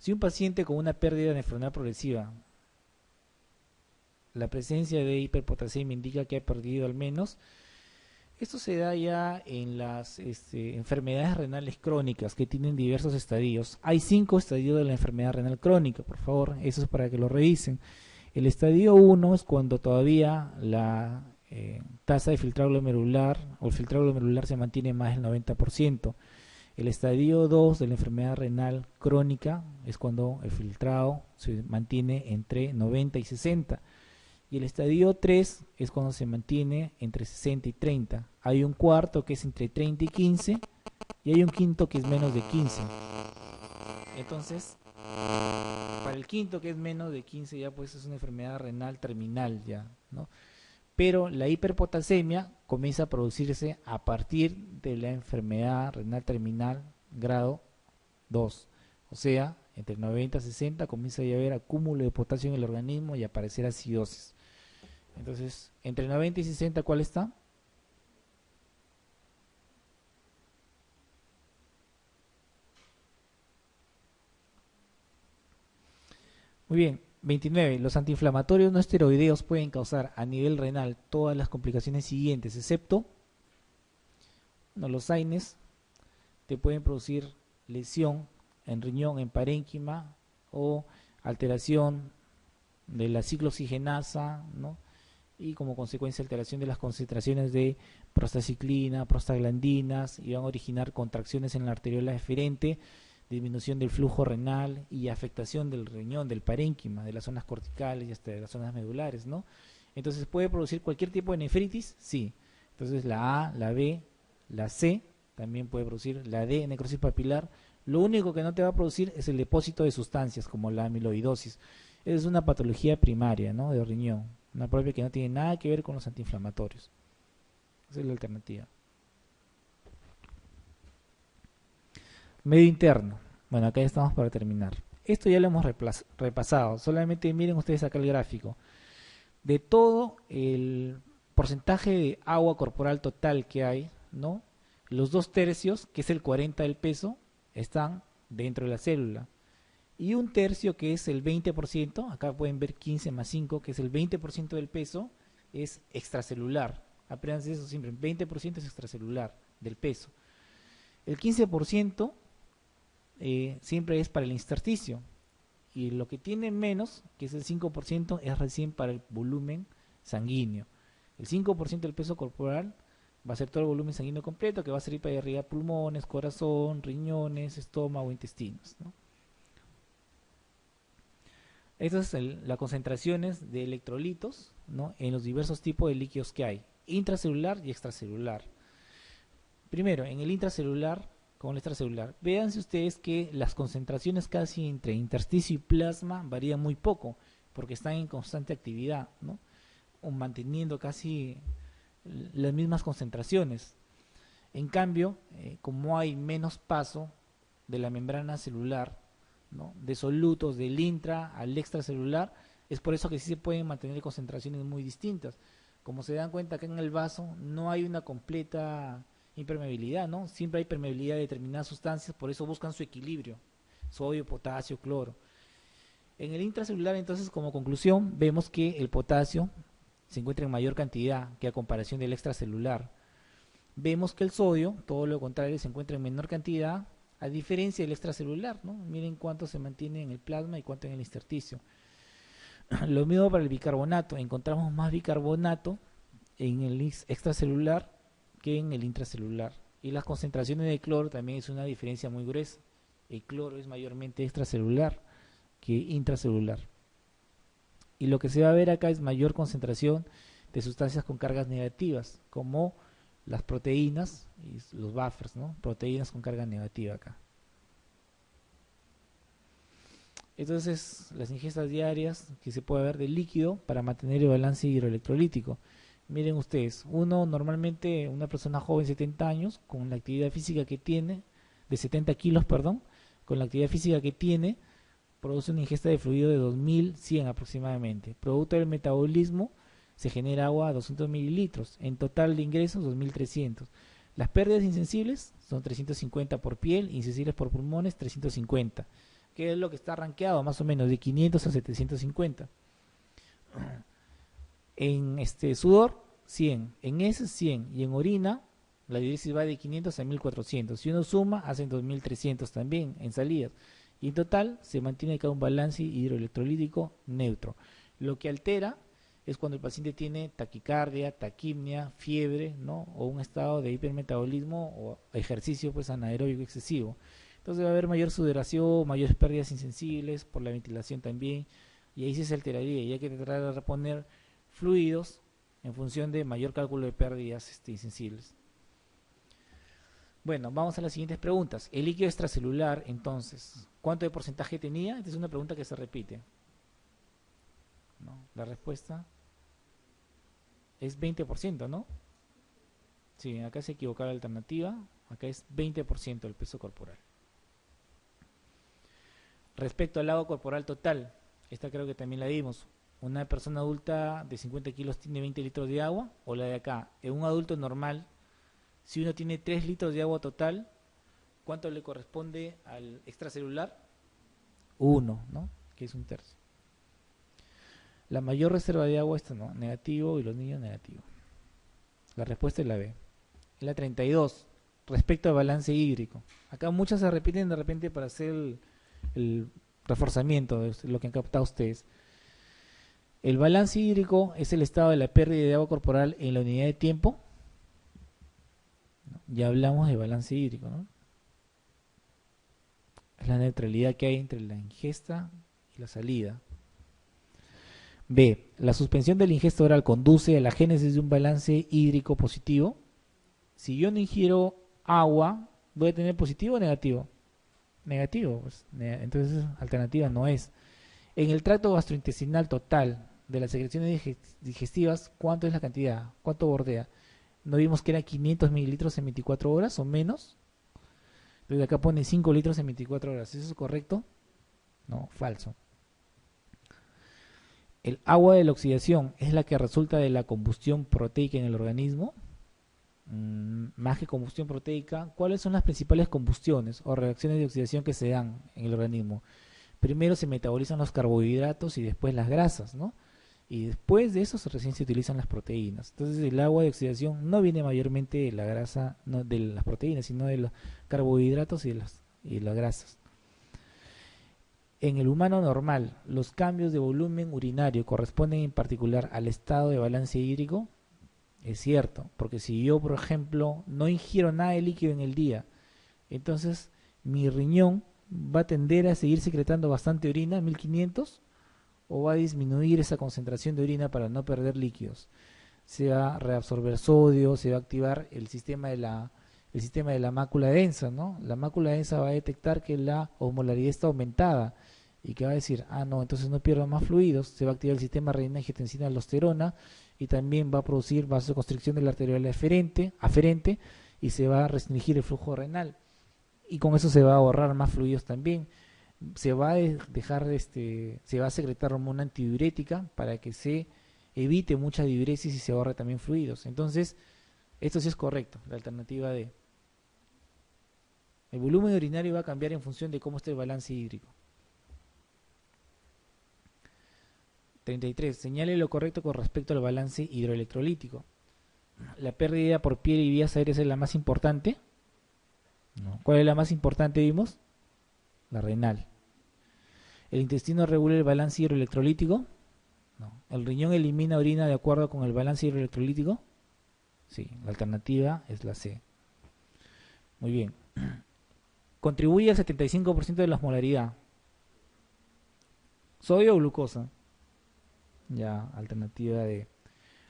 Si un paciente con una pérdida nefronal progresiva, la presencia de hiperpotasemia indica que ha perdido al menos, esto se da ya en las enfermedades renales crónicas que tienen diversos estadios. Hay 5 estadios de la enfermedad renal crónica, por favor, eso es para que lo revisen. El estadio 1 es cuando todavía la tasa de filtrado glomerular o el filtrado glomerular se mantiene más del 90%. El estadio 2 de la enfermedad renal crónica es cuando el filtrado se mantiene entre 90 y 60. Y el estadio 3 es cuando se mantiene entre 60 y 30. Hay un cuarto que es entre 30 y 15 y hay un quinto que es menos de 15. Entonces, para el quinto que es menos de 15 ya pues es una enfermedad renal terminal ya, ¿no? Pero la hiperpotasemia comienza a producirse a partir de la enfermedad renal terminal grado 2. O sea, entre 90 y 60 comienza a haber acúmulo de potasio en el organismo y aparecer acidosis. Entonces, entre 90 y 60, ¿cuál está? Muy bien. 29. Los antiinflamatorios no esteroideos pueden causar a nivel renal todas las complicaciones siguientes, excepto los AINES te pueden producir lesión en riñón, en parénquima o alteración de la ciclooxigenasa, ¿no? Y como consecuencia alteración de las concentraciones de prostaciclina, prostaglandinas, y van a originar contracciones en la arteriola deferente, disminución del flujo renal y afectación del riñón, del parénquima, de las zonas corticales y hasta de las zonas medulares, ¿no? Entonces, ¿puede producir cualquier tipo de nefritis? Sí. Entonces, la A, la B, la C también puede producir, la D, necrosis papilar. Lo único que no te va a producir es el depósito de sustancias como la amiloidosis. Es una patología primaria, ¿no?, de riñón, una propia que no tiene nada que ver con los antiinflamatorios. Esa es la alternativa. Medio interno. Bueno, acá ya estamos para terminar. Esto ya lo hemos repasado. Solamente miren ustedes acá el gráfico. De todo el porcentaje de agua corporal total que hay, ¿no?, los 2/3, que es el 40 del peso, están dentro de la célula. Y 1/3, que es el 20%, acá pueden ver 15 más 5, que es el 20% del peso, es extracelular. Apréndanse eso siempre, 20% es extracelular del peso. El 15% siempre es para el intersticio. Y lo que tiene menos, que es el 5%, es recién para el volumen sanguíneo. El 5% del peso corporal va a ser todo el volumen sanguíneo completo, que va a servir para irrigar pulmones, corazón, riñones, estómago, intestinos, ¿no? Estas son las concentraciones de electrolitos, ¿no?, en los diversos tipos de líquidos que hay, intracelular y extracelular. Primero, en el intracelular, con el extracelular, véanse ustedes que las concentraciones casi entre intersticio y plasma varían muy poco, porque están en constante actividad, ¿no?, o manteniendo casi las mismas concentraciones. En cambio, como hay menos paso de la membrana celular, ¿no?, de solutos del intra al extracelular, es por eso que sí se pueden mantener concentraciones muy distintas. Como se dan cuenta, acá en el vaso no hay una completa impermeabilidad, ¿no? Siempre hay permeabilidad de determinadas sustancias, por eso buscan su equilibrio, sodio, potasio, cloro. En el intracelular, entonces, como conclusión, vemos que el potasio se encuentra en mayor cantidad que a comparación del extracelular. Vemos que el sodio, todo lo contrario, se encuentra en menor cantidad, a diferencia del extracelular, ¿no? Miren cuánto se mantiene en el plasma y cuánto en el intersticio. Lo mismo para el bicarbonato, encontramos más bicarbonato en el extracelular que en el intracelular. Y las concentraciones de cloro también es una diferencia muy gruesa. El cloro es mayormente extracelular que intracelular. Y lo que se va a ver acá es mayor concentración de sustancias con cargas negativas, como las proteínas y los buffers, ¿no? Proteínas con carga negativa acá. Entonces, las ingestas diarias que se puede ver de líquido para mantener el balance hidroelectrolítico. Miren ustedes, normalmente una persona joven, 70 años, con la actividad física que tiene, de 70 kilos, perdón, con la actividad física que tiene, produce una ingesta de fluido de 2100 aproximadamente. Producto del metabolismo, se genera agua a 200 mililitros. En total de ingresos, 2300. Las pérdidas insensibles son 350 por piel, insensibles por pulmones, 350. que es lo que está rankeado más o menos de 500 a 750. En sudor, 100, en heces 100 y en orina la diuresis va de 500 a 1400. Si uno suma, hacen 2300 también en salidas. Y en total se mantiene cada un balance hidroelectrolítico neutro. Lo que altera es cuando el paciente tiene taquicardia, taquimia, fiebre, ¿no? O un estado de hipermetabolismo o ejercicio pues anaeróbico excesivo. Entonces va a haber mayor sudoración, mayores pérdidas insensibles por la ventilación también, y ahí sí se alteraría y hay que tratar de reponer fluidos en función de mayor cálculo de pérdidas insensibles. Bueno, vamos a las siguientes preguntas. El líquido extracelular, entonces, ¿cuánto de porcentaje tenía? Esta es una pregunta que se repite, ¿no? La respuesta es 20%, ¿no? Sí, acá se equivocaba la alternativa, acá es 20% del peso corporal. Respecto al agua corporal total, esta creo que también la dimos. Una persona adulta de 50 kilos tiene 20 litros de agua, o la de acá. En un adulto normal, si uno tiene 3 litros de agua total, ¿cuánto le corresponde al extracelular? 1, ¿no? Que es un tercio. La mayor reserva de agua está no, negativo y los niños negativo. La respuesta es la B. La 32, respecto al balance hídrico. Acá muchas se repiten de repente para hacer el reforzamiento de lo que han captado ustedes. El balance hídrico es el estado de la pérdida de agua corporal en la unidad de tiempo. Ya hablamos de balance hídrico, ¿no? Es la neutralidad que hay entre la ingesta y la salida. B. La suspensión de la ingesta oral conduce a la génesis de un balance hídrico positivo. Si yo no ingiero agua, ¿voy a tener positivo o negativo? Negativo, pues. Entonces alternativa no es. En el tracto gastrointestinal total de las secreciones digestivas, ¿cuánto es la cantidad? ¿Cuánto bordea? ¿No vimos que era 500 mililitros en 24 horas o menos? Entonces acá pone 5 litros en 24 horas. ¿Eso es correcto? No, falso. El agua de la oxidación es la que resulta de la combustión proteica en el organismo. Más que combustión proteica, ¿cuáles son las principales combustiones o reacciones de oxidación que se dan en el organismo? Primero se metabolizan los carbohidratos y después las grasas, ¿no? Y después de eso recién se utilizan las proteínas. Entonces el agua de oxidación no viene mayormente de la grasa, no de las proteínas, sino de los carbohidratos y las grasas. En el humano normal, los cambios de volumen urinario corresponden en particular al estado de balance hídrico. Es cierto, porque si yo, por ejemplo, no ingiero nada de líquido en el día, entonces mi riñón va a tender a seguir secretando bastante orina, 1500, o va a disminuir esa concentración de orina para no perder líquidos. Se va a reabsorber sodio, se va a activar el sistema de la mácula densa, ¿no? La mácula densa va a detectar que la osmolaridad está aumentada y que va a decir, ah, no, entonces no pierdo más fluidos. Se va a activar el sistema renina-angiotensina-aldosterona y también va a producir vasoconstricción de la arteriola aferente y se va a restringir el flujo renal. Y con eso se va a ahorrar más fluidos también. Se va a se va a secretar hormona antidiurética para que se evite mucha diuresis y se ahorre también fluidos. Entonces, esto sí es correcto, la alternativa D. El volumen urinario va a cambiar en función de cómo esté el balance hídrico. 33. Señale lo correcto con respecto al balance hidroelectrolítico. La pérdida por piel y vías aéreas es la más importante. No. ¿Cuál es la más importante, vimos? La renal. ¿El intestino regula el balance hidroelectrolítico? No. ¿El riñón elimina orina de acuerdo con el balance hidroelectrolítico? Sí, la alternativa es la C. Muy bien. Contribuye al 75% de la osmolaridad. ¿Sodio o glucosa? Ya, alternativa D.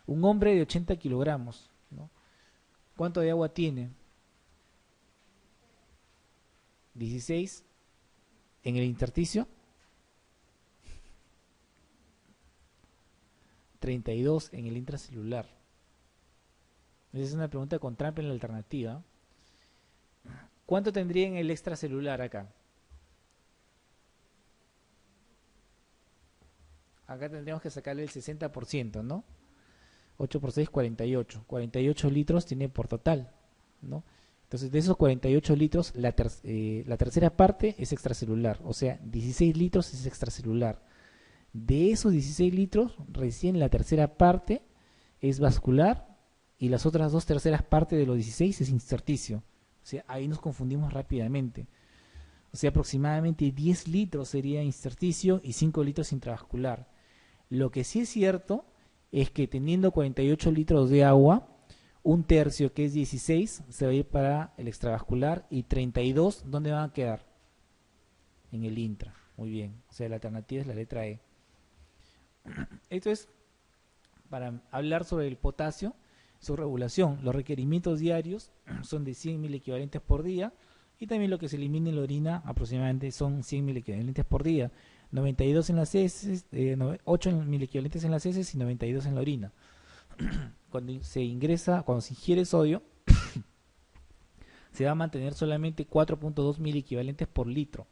Un hombre de 80 kilogramos, ¿no? ¿Cuánto de agua tiene? 16 en el intersticio, 32 en el intracelular. Esa es una pregunta con trampa en la alternativa. ¿Cuánto tendría en el extracelular acá? Acá tendríamos que sacarle el 60%, ¿no? 8 por 6, 48. 48 litros tiene por total, ¿no? Entonces, de esos 48 litros, la tercera parte es extracelular, o sea, 16 litros es extracelular. De esos 16 litros, recién la tercera parte es vascular y las otras dos terceras partes de los 16 es intersticio. O sea, ahí nos confundimos rápidamente. O sea, aproximadamente 10 litros sería intersticio y 5 litros intravascular. Lo que sí es cierto es que teniendo 48 litros de agua, un tercio, que es 16, se va a ir para el extravascular y 32, ¿dónde van a quedar? En el intra. Muy bien. O sea, la alternativa es la letra E. Esto es para hablar sobre el potasio, su regulación. Los requerimientos diarios son de 100.000 equivalentes por día y también lo que se elimina en la orina aproximadamente son 100.000 equivalentes por día. 92 en las heces, 8.000 equivalentes en las heces y 92 en la orina. Cuando se ingiere sodio, se va a mantener solamente 4.2 mil equivalentes por litro.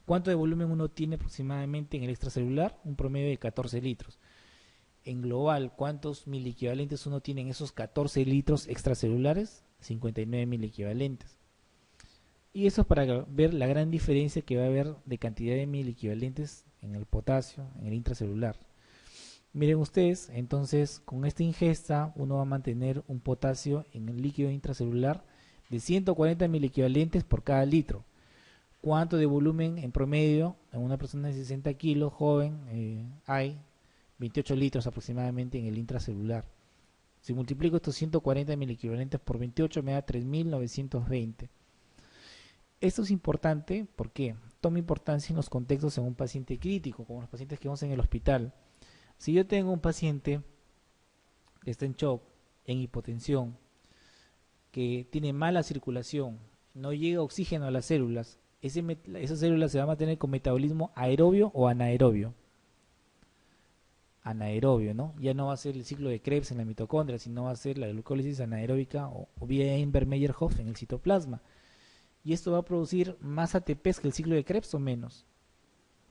¿Cuánto de volumen uno tiene aproximadamente en el extracelular? Un promedio de 14 litros. En global, ¿cuántos mil equivalentes uno tiene en esos 14 litros extracelulares? 59 mil equivalentes. Y eso es para ver la gran diferencia que va a haber de cantidad de mil equivalentes en el potasio, en el intracelular. Miren ustedes, entonces con esta ingesta uno va a mantener un potasio en el líquido intracelular de 140 mil equivalentes por cada litro. ¿Cuánto de volumen en promedio en una persona de 60 kilos joven hay? 28 litros aproximadamente en el intracelular. Si multiplico estos 140 mil equivalentes por 28 me da 3.920. Esto es importante porque toma importancia en los contextos en un paciente crítico, como los pacientes que vemos en el hospital. Si yo tengo un paciente que está en shock, en hipotensión, que tiene mala circulación, no llega oxígeno a las células, esa célula se va a mantener con metabolismo aerobio o anaerobio. Anaerobio, ¿no? Ya no va a ser el ciclo de Krebs en la mitocondria, sino va a ser la glucólisis anaeróbica o vía Einberg-Meyerhof en el citoplasma. Y esto va a producir más ATPs que el ciclo de Krebs o menos.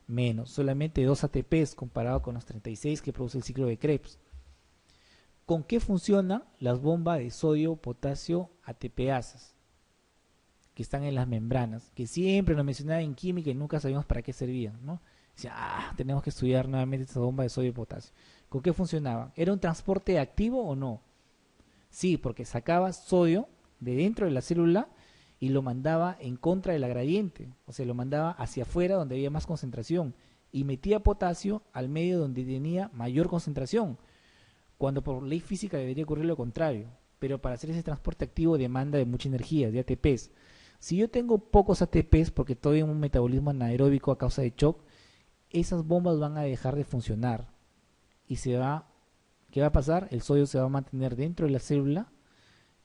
Menos, solamente 2 ATPs comparado con los 36 que produce el ciclo de Krebs. ¿Con qué funcionan las bombas de sodio, potasio, ATPasas? Que están en las membranas, que siempre nos mencionaban en química y nunca sabíamos para qué servían, ¿no? Decía, tenemos que estudiar nuevamente esta bomba de sodio y potasio. ¿Con qué funcionaban? ¿Era un transporte activo o no? Sí, porque sacaba sodio de dentro de la célula y lo mandaba en contra de la gradiente, o sea, lo mandaba hacia afuera donde había más concentración y metía potasio al medio donde tenía mayor concentración, cuando por ley física debería ocurrir lo contrario, pero para hacer ese transporte activo demanda de mucha energía, de ATPs. Si yo tengo pocos ATPs porque estoy en un metabolismo anaeróbico a causa de shock, esas bombas van a dejar de funcionar y ¿qué va a pasar? El sodio se va a mantener dentro de la célula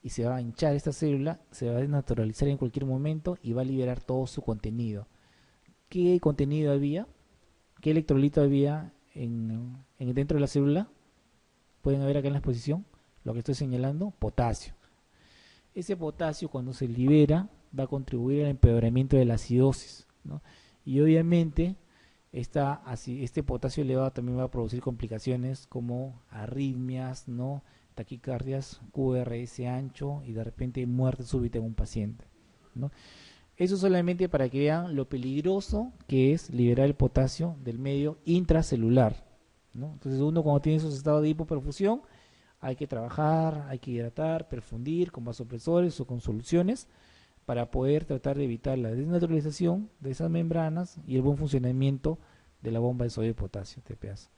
y se va a hinchar esta célula, se va a desnaturalizar en cualquier momento y va a liberar todo su contenido. ¿Qué contenido había? ¿Qué electrolito había dentro de la célula? Pueden ver acá en la exposición lo que estoy señalando, potasio. Ese potasio cuando se libera va a contribuir al empeoramiento de la acidosis, ¿no? Y obviamente este potasio elevado también va a producir complicaciones como arritmias, ¿no? Taquicardias, QRS ancho y de repente muerte súbita en un paciente, ¿no? Eso solamente para que vean lo peligroso que es liberar el potasio del medio intracelular, ¿no? Entonces uno cuando tiene esos estados de hipoperfusión hay que trabajar, hay que hidratar, perfundir con vasopresores o con soluciones para poder tratar de evitar la desnaturalización de esas membranas y el buen funcionamiento de la bomba de sodio y potasio, TPAs.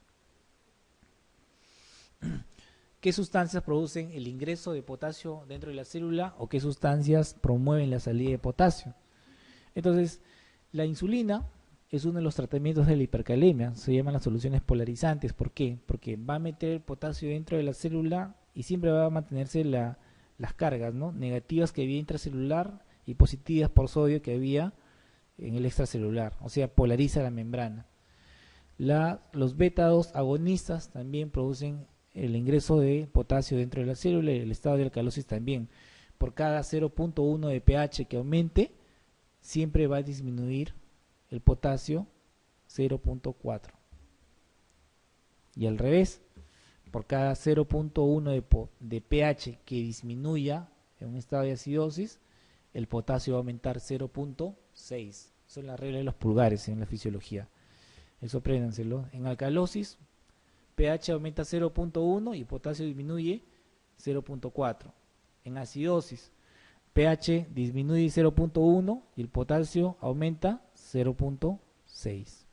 ¿Qué sustancias producen el ingreso de potasio dentro de la célula o qué sustancias promueven la salida de potasio? Entonces, la insulina es uno de los tratamientos de la hipercalemia, se llaman las soluciones polarizantes. ¿Por qué? Porque va a meter el potasio dentro de la célula y siempre va a mantenerse las cargas, ¿no? Negativas que había intracelular y positivas por sodio que había en el extracelular, o sea, polariza la membrana. Los beta-2 agonistas también producen el ingreso de potasio dentro de la célula y el estado de alcalosis también. Por cada 0.1 de pH que aumente, siempre va a disminuir el potasio 0.4. Y al revés, por cada 0.1 de pH que disminuya en un estado de acidosis, el potasio va a aumentar 0.6. Son las reglas de los pulgares en la fisiología. Eso apréndanselo. En alcalosis, pH aumenta 0.1 y potasio disminuye 0.4. En acidosis, pH disminuye 0.1 y el potasio aumenta 0.6.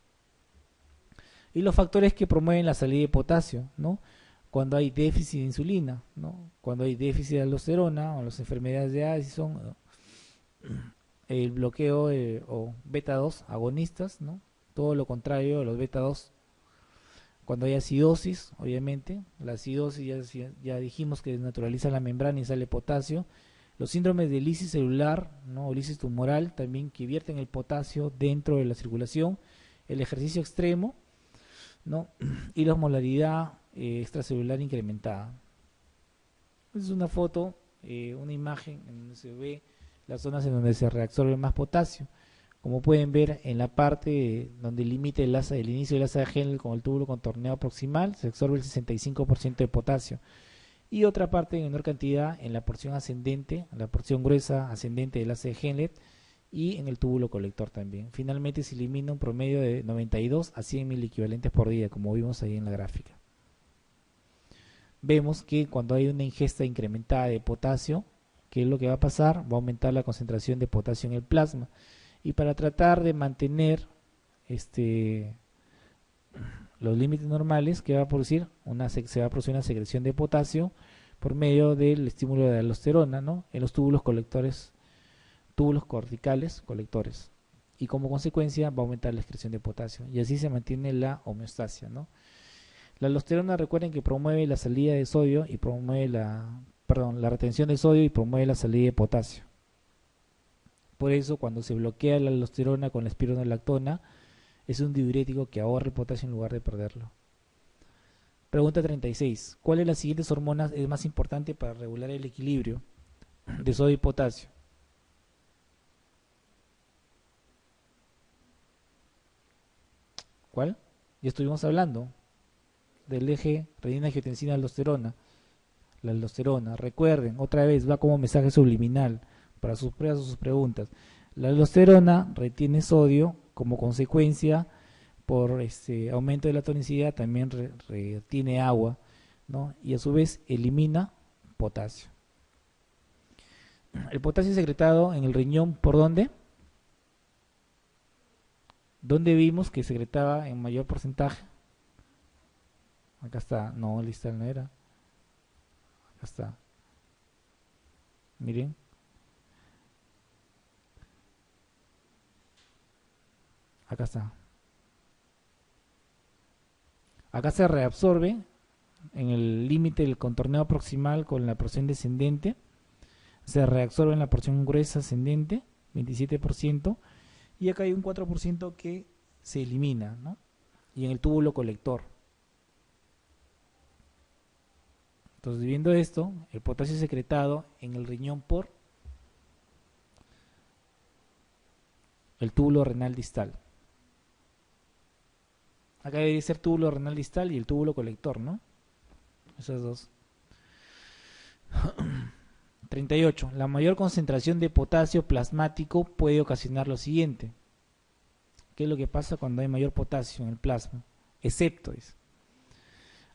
Y los factores que promueven la salida de potasio, ¿no? Cuando hay déficit de insulina, ¿no? Cuando hay déficit de aldosterona o las enfermedades de Addison, ¿no? El bloqueo o beta 2 agonistas, ¿no? Todo lo contrario a los beta 2. Cuando hay acidosis, obviamente, la acidosis ya dijimos que desnaturaliza la membrana y sale potasio. Los síndromes de lisis celular, ¿no? O lisis tumoral también, que vierten el potasio dentro de la circulación. El ejercicio extremo, ¿no? Y la osmolaridad extracelular incrementada. Es una foto, una imagen en donde se ve las zonas en donde se reabsorbe más potasio. Como pueden ver, en la parte donde limita el inicio del asa de Henle con el túbulo contorneado proximal, se absorbe el 65% de potasio. Y otra parte en menor cantidad en la porción ascendente, la porción gruesa ascendente del asa de Henle y en el túbulo colector también. Finalmente se elimina un promedio de 92 a 100 mil equivalentes por día, como vimos ahí en la gráfica. Vemos que cuando hay una ingesta incrementada de potasio, ¿qué es lo que va a pasar? Va a aumentar la concentración de potasio en el plasma. Y para tratar de mantener los límites normales, ¿qué va a producir? Se va a producir una secreción de potasio por medio del estímulo de aldosterona, ¿no? En los túbulos colectores, túbulos corticales colectores. Y como consecuencia va a aumentar la excreción de potasio. Y así se mantiene la homeostasia, ¿no? La aldosterona, recuerden que promueve la salida de sodio y promueve la retención de sodio y promueve la salida de potasio. Por eso, cuando se bloquea la aldosterona con la espironolactona, es un diurético que ahorra el potasio en lugar de perderlo. Pregunta 36. ¿Cuál de las siguientes hormonas es más importante para regular el equilibrio de sodio y potasio? ¿Cuál? Ya estuvimos hablando del eje renina-angiotensina-aldosterona. La aldosterona, recuerden, otra vez va como mensaje subliminal para sus pruebas o sus preguntas. La aldosterona retiene sodio, como consecuencia por aumento de la tonicidad también retiene agua, ¿no? Y a su vez elimina potasio. El potasio secretado en el riñón, ¿por dónde? ¿Dónde vimos que secretaba en mayor porcentaje? Acá está, no, lista no era. Acá está. Miren. Acá está. Acá se reabsorbe en el límite del contorneo proximal con la porción descendente. Se reabsorbe en la porción gruesa ascendente, 27%. Y acá hay un 4% que se elimina, ¿no? Y en el túbulo colector. Entonces, viendo esto, el potasio secretado en el riñón por el túbulo renal distal. Acá debe ser túbulo renal distal y el túbulo colector, ¿no? Esos dos. 38. La mayor concentración de potasio plasmático puede ocasionar lo siguiente. ¿Qué es lo que pasa cuando hay mayor potasio en el plasma? Excepto es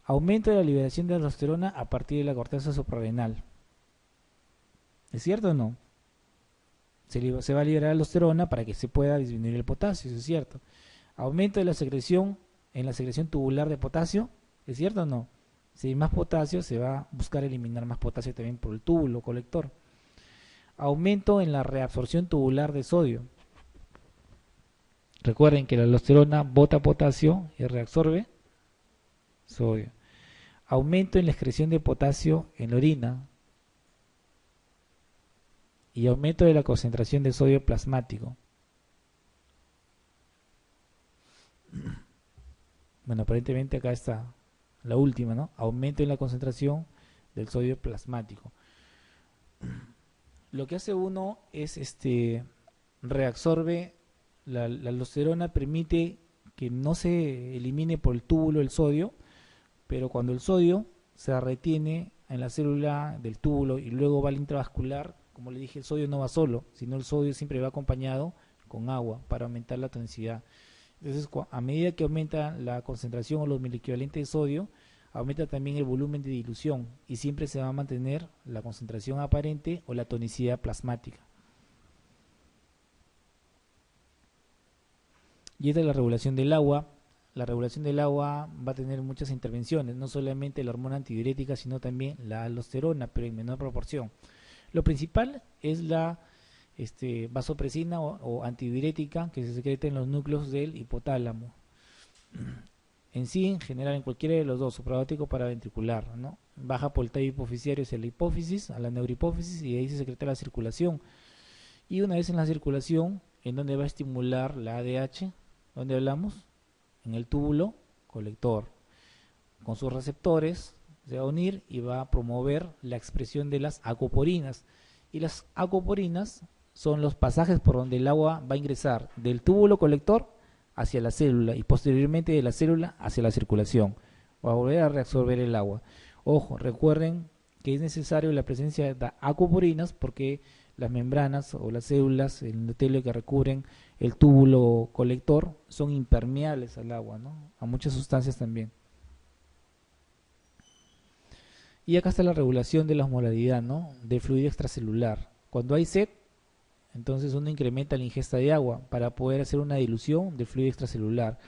aumento de la liberación de aldosterona a partir de la corteza suprarrenal. ¿Es cierto o no? Se va a liberar aldosterona para que se pueda disminuir el potasio, eso es cierto. Aumento de la secreción en la secreción tubular de potasio, ¿es cierto o no? Si hay más potasio, se va a buscar eliminar más potasio también por el túbulo colector. Aumento en la reabsorción tubular de sodio. Recuerden que la aldosterona bota potasio y reabsorbe sodio. Aumento en la excreción de potasio en la orina. Y aumento de la concentración de sodio plasmático. Bueno, aparentemente acá está la última, ¿no? Aumento en la concentración del sodio plasmático. Lo que hace uno es reabsorbe la aldosterona, permite que no se elimine por el túbulo el sodio, pero cuando el sodio se retiene en la célula del túbulo y luego va al intravascular, como le dije, el sodio no va solo, sino el sodio siempre va acompañado con agua para aumentar la tonicidad. Entonces, a medida que aumenta la concentración o los miliequivalentes de sodio, aumenta también el volumen de dilución y siempre se va a mantener la concentración aparente o la tonicidad plasmática. Y esta es la regulación del agua. La regulación del agua va a tener muchas intervenciones, no solamente la hormona antidiurética, sino también la aldosterona, pero en menor proporción. Lo principal es la vasopresina o antidiurética que se secreta en los núcleos del hipotálamo. En sí, en general, en cualquiera de los dos, supraóptico o paraventricular, ¿no? Baja por el tallo hipofisiario hacia la hipófisis, a la neurohipófisis, y de ahí se secreta la circulación. Y una vez en la circulación, en donde va a estimular la ADH, donde hablamos, en el túbulo colector. Con sus receptores se va a unir y va a promover la expresión de las acoporinas. Y las acoporinas son los pasajes por donde el agua va a ingresar del túbulo colector hacia la célula y posteriormente de la célula hacia la circulación. Va a volver a reabsorber el agua. Ojo, recuerden que es necesario la presencia de acoporinas porque las membranas o las células, el endotelio que recubren el túbulo colector son impermeables al agua, ¿no? A muchas sustancias también. Y acá está la regulación de la osmolaridad, ¿no? Del fluido extracelular. Cuando hay sed, entonces uno incrementa la ingesta de agua para poder hacer una dilución del fluido extracelular.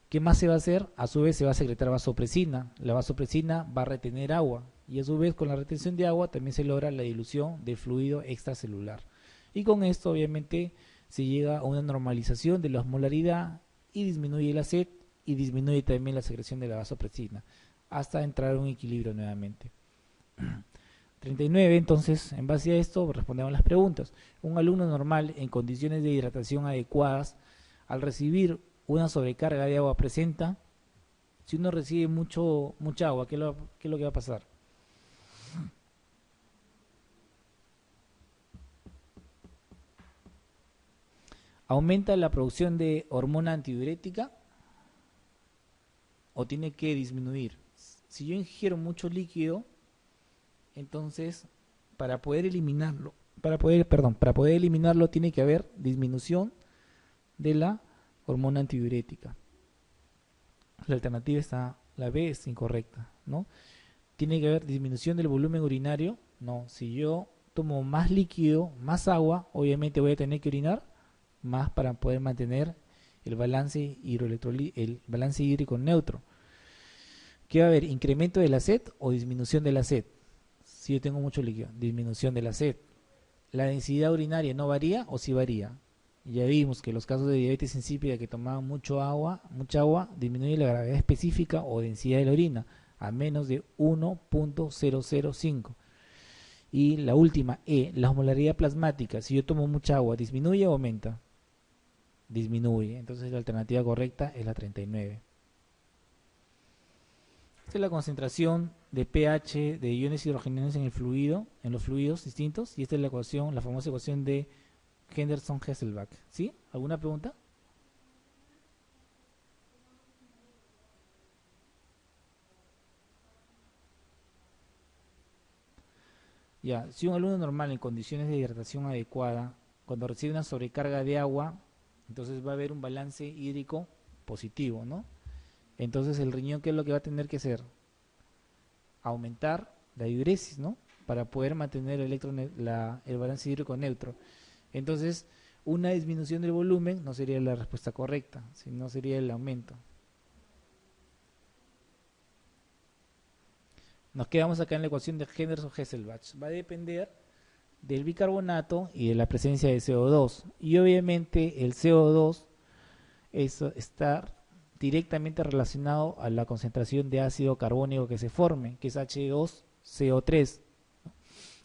¿Qué más se va a hacer? A su vez se va a secretar vasopresina. La vasopresina va a retener agua y a su vez con la retención de agua también se logra la dilución del fluido extracelular. Y con esto obviamente se llega a una normalización de la osmolaridad y disminuye la sed y disminuye también la secreción de la vasopresina hasta entrar a un equilibrio nuevamente. 39, entonces, en base a esto respondemos las preguntas. Un alumno normal en condiciones de hidratación adecuadas, al recibir una sobrecarga de agua presenta, si uno recibe mucha agua, ¿qué es lo que va a pasar? ¿Aumenta la producción de hormona antidiurética o tiene que disminuir? Si yo ingiero mucho líquido, entonces para poder eliminarlo tiene que haber disminución de la hormona antidiurética. La alternativa está, la B es incorrecta, ¿no? Tiene que haber disminución del volumen urinario. No, si yo tomo más líquido, más agua, obviamente voy a tener que orinar más para poder mantener el balance hídrico neutro. ¿Qué va a haber? ¿Incremento de la sed o disminución de la sed? Si yo tengo mucho líquido, disminución de la sed. ¿La densidad urinaria no varía o sí varía? Ya vimos que los casos de diabetes insípida que tomaban mucha agua, disminuye la gravedad específica o densidad de la orina a menos de 1.005. Y la última, la osmolaridad plasmática, si yo tomo mucha agua, ¿disminuye o aumenta? Disminuye. Entonces la alternativa correcta es la 39. Esta es la concentración de pH de iones hidrogeniados en el fluido, en los fluidos distintos, y esta es la ecuación, la famosa ecuación de Henderson-Hasselbalch. ¿Sí? ¿Alguna pregunta? Ya, si un alumno normal en condiciones de hidratación adecuada, cuando recibe una sobrecarga de agua, entonces va a haber un balance hídrico positivo, ¿no? Entonces el riñón, ¿qué es lo que va a tener que hacer? Aumentar la diuresis, ¿no? Para poder mantener el balance hídrico neutro. Entonces, una disminución del volumen no sería la respuesta correcta, sino sería el aumento. Nos quedamos acá en la ecuación de Henderson-Hasselbalch. Va a depender del bicarbonato y de la presencia de CO2. Y obviamente el CO2 está directamente relacionado a la concentración de ácido carbónico que se forme, que es H2CO3.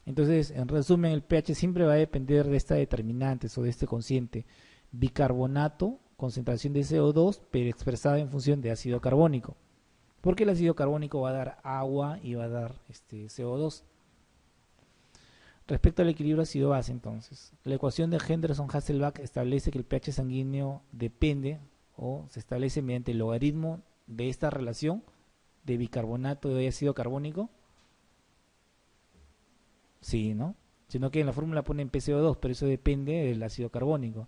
Entonces, en resumen, el pH siempre va a depender de esta determinantes o de este cociente. Bicarbonato, concentración de CO2, pero expresada en función de ácido carbónico. Porque el ácido carbónico va a dar agua y va a dar CO2. Respecto al equilibrio ácido-base, entonces, la ecuación de Henderson-Hasselbalch establece que el pH sanguíneo depende o se establece mediante el logaritmo de esta relación de bicarbonato de ácido carbónico. Sí, ¿no? sino que en la fórmula ponen PCO2, pero eso depende del ácido carbónico.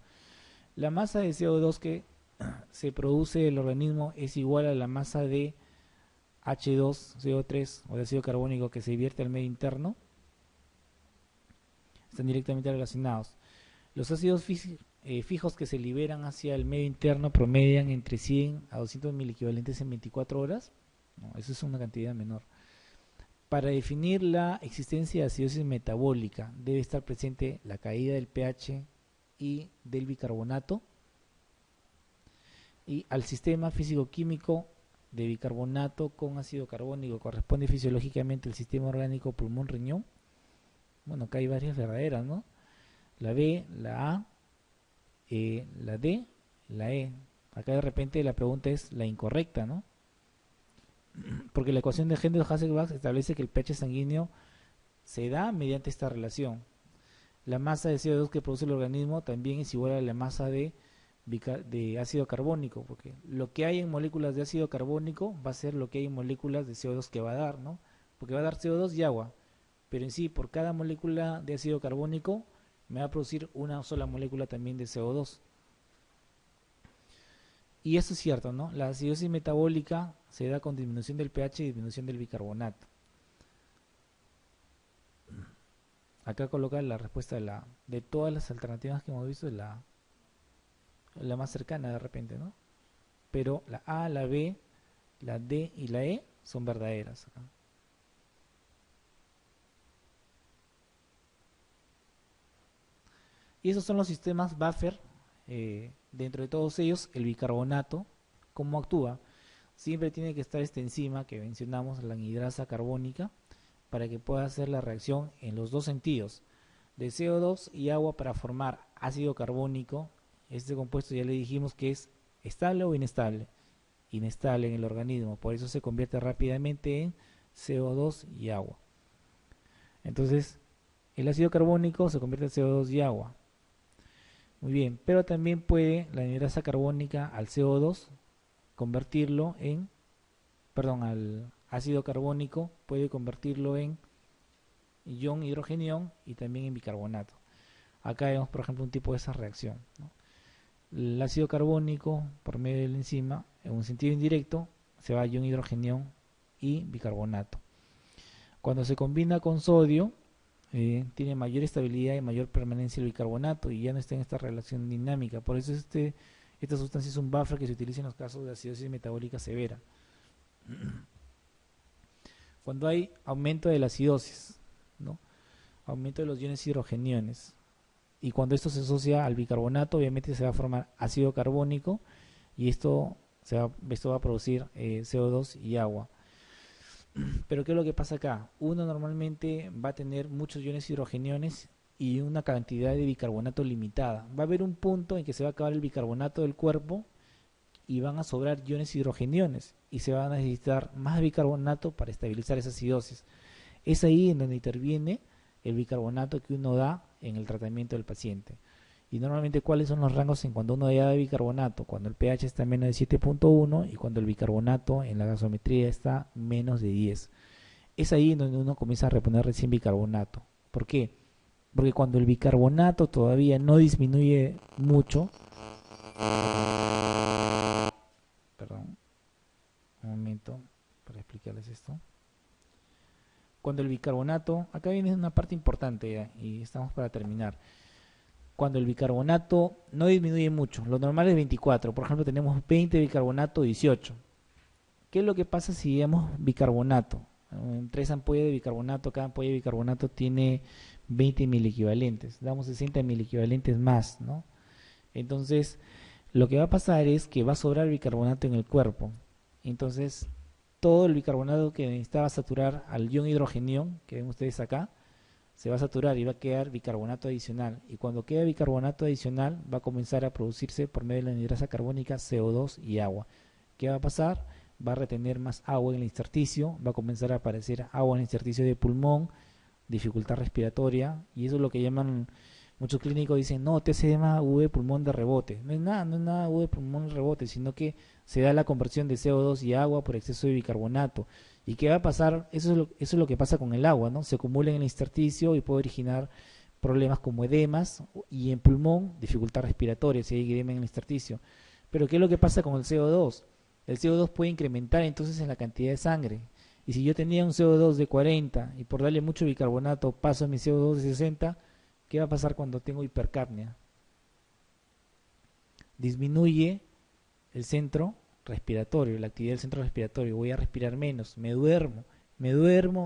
La masa de CO2 que se produce el organismo es igual a la masa de H2CO3 o de ácido carbónico que se vierte al medio interno. Están directamente relacionados. Los ácidos fijos que se liberan hacia el medio interno promedian entre 100 a 200 miliequivalentes en 24 horas. No, eso es una cantidad menor. Para definir la existencia de acidosis metabólica debe estar presente la caída del pH y del bicarbonato. Y al sistema físico-químico de bicarbonato con ácido carbónico corresponde fisiológicamente el sistema orgánico pulmón-riñón. Bueno, acá hay varias verdaderas, ¿no? La B, la A, la D, la E. Acá de repente la pregunta es la incorrecta, ¿no? Porque la ecuación de Hendel-Hasselbalch establece que el pH sanguíneo se da mediante esta relación. La masa de CO2 que produce el organismo también es igual a la masa de ácido carbónico, porque lo que hay en moléculas de ácido carbónico va a ser lo que hay en moléculas de CO2 que va a dar, ¿no? Porque va a dar CO2 y agua, pero en sí, por cada molécula de ácido carbónico me va a producir una sola molécula también de CO2. Y eso es cierto, ¿no? La acidosis metabólica se da con disminución del pH y disminución del bicarbonato. Acá coloca la respuesta de todas las alternativas que hemos visto, la más cercana de repente, ¿no? Pero la A, la B, la D y la E son verdaderas acá. Y esos son los sistemas buffer. Dentro de todos ellos, el bicarbonato, ¿cómo actúa? Siempre tiene que estar esta enzima que mencionamos, la anhidrasa carbónica, para que pueda hacer la reacción en los dos sentidos, de CO2 y agua para formar ácido carbónico. Este compuesto ya le dijimos que es estable o inestable. Inestable en el organismo, por eso se convierte rápidamente en CO2 y agua. Entonces, el ácido carbónico se convierte en CO2 y agua. Muy bien, pero también puede la anhidrasa carbónica al CO2 convertirlo en, al ácido carbónico puede convertirlo en ion hidrogenión y también en bicarbonato. Acá vemos, por ejemplo, un tipo de esa reacción, ¿no? El ácido carbónico, por medio de la enzima, en un sentido indirecto, se va a ion hidrogenión y bicarbonato. Cuando se combina con sodio, tiene mayor estabilidad y mayor permanencia el bicarbonato y ya no está en esta relación dinámica. Por eso esta sustancia es un buffer que se utiliza en los casos de acidosis metabólica severa. Cuando hay aumento de la acidosis, ¿no? Aumento de los iones hidrogeniones, y cuando esto se asocia al bicarbonato, obviamente se va a formar ácido carbónico y esto va a producir CO2 y agua. Pero ¿qué es lo que pasa acá? Uno normalmente va a tener muchos iones hidrogeniones y una cantidad de bicarbonato limitada. Va a haber un punto en que se va a acabar el bicarbonato del cuerpo y van a sobrar iones hidrogeniones y se va a necesitar más bicarbonato para estabilizar esa acidosis. Es ahí en donde interviene el bicarbonato que uno da en el tratamiento del paciente. Y normalmente, ¿cuáles son los rangos en cuando uno ya da bicarbonato? Cuando el pH está en menos de 7.1 y cuando el bicarbonato en la gasometría está menos de 10. Es ahí donde uno comienza a reponer recién bicarbonato. ¿Por qué? Porque cuando el bicarbonato todavía no disminuye mucho, perdón, un momento para explicarles esto. Cuando el bicarbonato, acá viene una parte importante ya, y estamos para terminar. Cuando el bicarbonato no disminuye mucho, lo normal es 24, por ejemplo tenemos 20 de bicarbonato, 18. ¿Qué es lo que pasa si damos bicarbonato? En 3 ampollas de bicarbonato, cada ampolla de bicarbonato tiene 20 miliequivalentes, damos 60 miliequivalentes más, ¿no? Entonces, lo que va a pasar es que va a sobrar bicarbonato en el cuerpo. Entonces, todo el bicarbonato que necesitaba saturar al ion hidrogenión, que ven ustedes acá, se va a saturar y va a quedar bicarbonato adicional. Y cuando queda bicarbonato adicional, va a comenzar a producirse por medio de la anhidrasa carbónica CO2 y agua. ¿Qué va a pasar? Va a retener más agua en el intersticio, va a comenzar a aparecer agua en el intersticio de pulmón, dificultad respiratoria, y eso es lo que llaman, muchos clínicos dicen, no, TSDMA V pulmón de rebote. No es nada V pulmón de rebote, sino que se da la conversión de CO2 y agua por exceso de bicarbonato. ¿Y qué va a pasar? Eso es lo que pasa con el agua, ¿no? Se acumula en el intersticio y puede originar problemas como edemas y en pulmón dificultad respiratoria si hay edema en el intersticio. Pero ¿qué es lo que pasa con el CO2? El CO2 puede incrementar entonces en la cantidad de sangre. Y si yo tenía un CO2 de 40 y por darle mucho bicarbonato paso a mi CO2 de 60, ¿qué va a pasar cuando tengo hipercapnia? Disminuye el centro respiratorio, la actividad del centro respiratorio, voy a respirar menos, me duermo,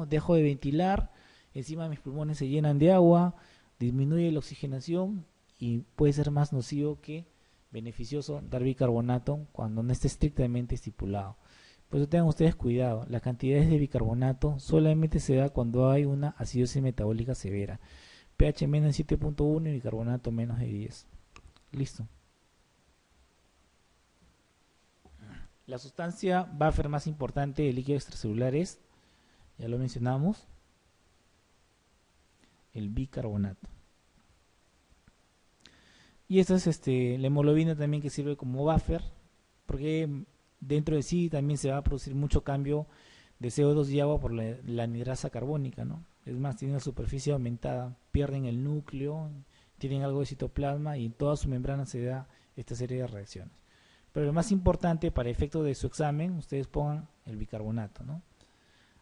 dejo de ventilar, encima mis pulmones se llenan de agua, disminuye la oxigenación y puede ser más nocivo que beneficioso dar bicarbonato cuando no esté estrictamente estipulado. Por eso tengan ustedes cuidado, las cantidades de bicarbonato solamente se da cuando hay una acidosis metabólica severa, pH menos de 7.1 y bicarbonato menos de 10. Listo. La sustancia buffer más importante del líquido extracelular es, ya lo mencionamos, el bicarbonato. Y esta es la hemoglobina también, que sirve como buffer, porque dentro de sí también se va a producir mucho cambio de CO2 y agua por la anhidrasa carbónica, ¿no? Es más, tienen la superficie aumentada, pierden el núcleo, tienen algo de citoplasma y en toda su membrana se da esta serie de reacciones. Pero lo más importante para efecto de su examen, ustedes pongan el bicarbonato, ¿no?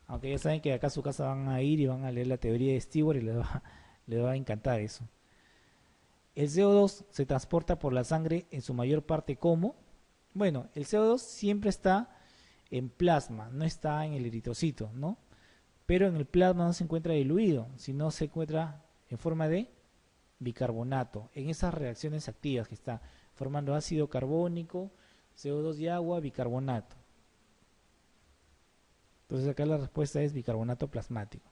Aunque ya saben que acá a su casa van a ir y van a leer la teoría de Stewart y les va a encantar eso. El CO2 se transporta por la sangre en su mayor parte como, bueno, el CO2 siempre está en plasma, no está en el eritrocito, ¿no? Pero en el plasma no se encuentra diluido, sino se encuentra en forma de bicarbonato, en esas reacciones activas que está formando ácido carbónico, CO2 y agua, bicarbonato. Entonces acá la respuesta es bicarbonato plasmático.